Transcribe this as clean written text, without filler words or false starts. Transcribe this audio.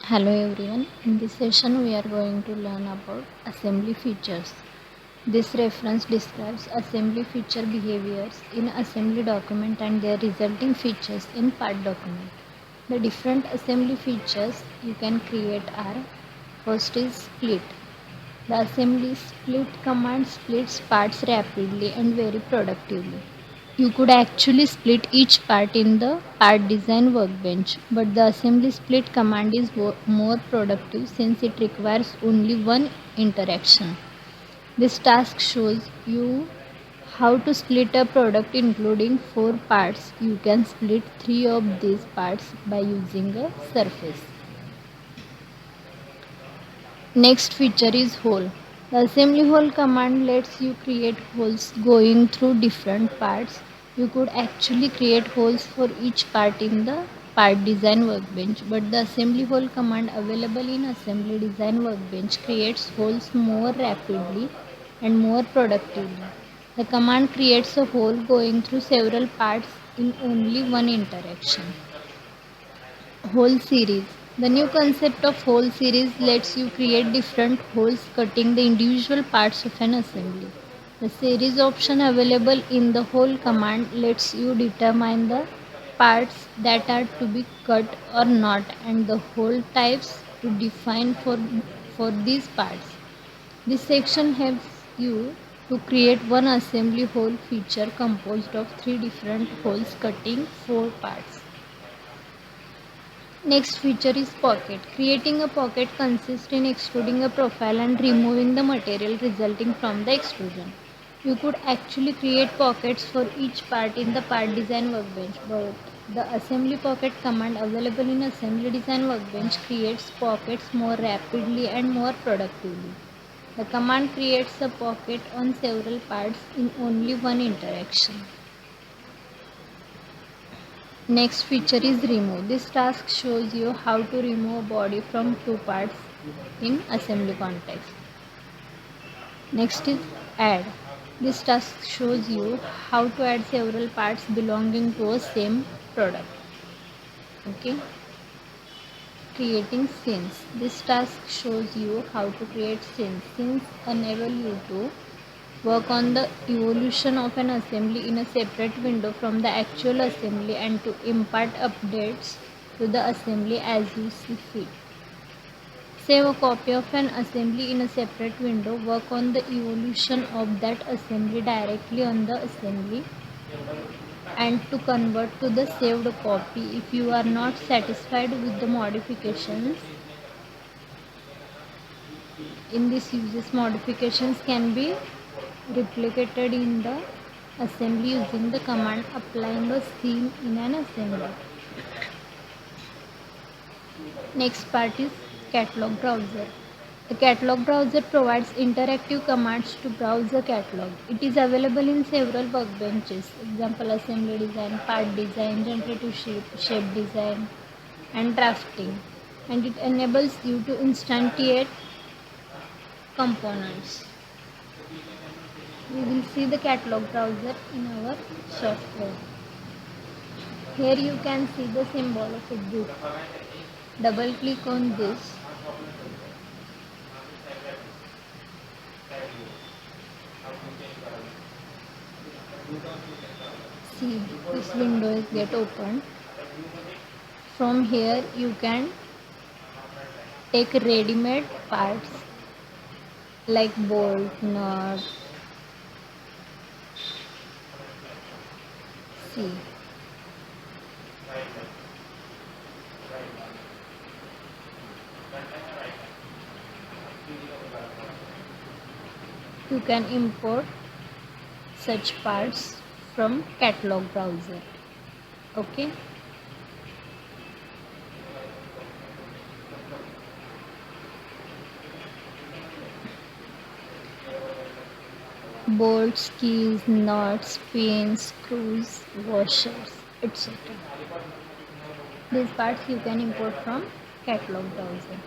Hello everyone, in this session we are going to learn about assembly features. This reference describes assembly feature behaviors in assembly document and their resulting features in part document. The different assembly features you can create are: first is split. The assembly split command splits parts rapidly and very productively. You could actually split each part in the part design workbench, but the assembly split command is more productive since it requires only one interaction. This task shows you how to split a product including 4 parts. You can split 3 of these parts by using a surface. Next feature is hole. The assembly hole command lets you create holes going through different parts. You could actually create holes for each part in the part design workbench, but the assembly hole command available in assembly design workbench creates holes more rapidly and more productively. The command creates a hole going through several parts in only one interaction. Whole series. The new concept of whole series lets you create different holes cutting the individual parts of an assembly. The series option available in the whole command lets you determine the parts that are to be cut or not and the hole types to define for these parts. This section helps you to create one assembly hole feature composed of 3 different holes cutting 4 parts. Next feature is pocket. Creating a pocket consists in extruding a profile and removing the material resulting from the extrusion. You could actually create pockets for each part in the part design workbench, but the assembly pocket command available in assembly design workbench creates pockets more rapidly and more productively. The command creates a pocket on several parts in only one interaction. Next feature is remove. This task shows you how to remove a body from 2 parts in assembly context. Next is add. This task shows you how to add several parts belonging to a same product. Okay. Creating scenes. This task shows you how to create scenes. Scenes enable you to work on the evolution of an assembly in a separate window from the actual assembly and to impart updates to the assembly as you see fit. Save a copy of an assembly in a separate window. Work on the evolution of that assembly directly on the assembly and to convert to the saved copy. If you are not satisfied with the modifications in this uses, modifications can be replicated in the assembly using the command applying a scene in an assembly. Next part is catalog browser. The catalog browser provides interactive commands to browse a catalog. It is available in several workbenches, example assembly design, part design, generative shape design, and drafting, and it enables you to instantiate components. We will see the catalog browser in our software. Here you can see the symbol of a book. Double click on this. See, this window is get opened. From here you can take ready-made parts like bolt, nut. See. You can import such parts from catalog browser. Okay. Bolts, keys, nuts, pins, screws, washers, etc. These parts you can import from catalog browser.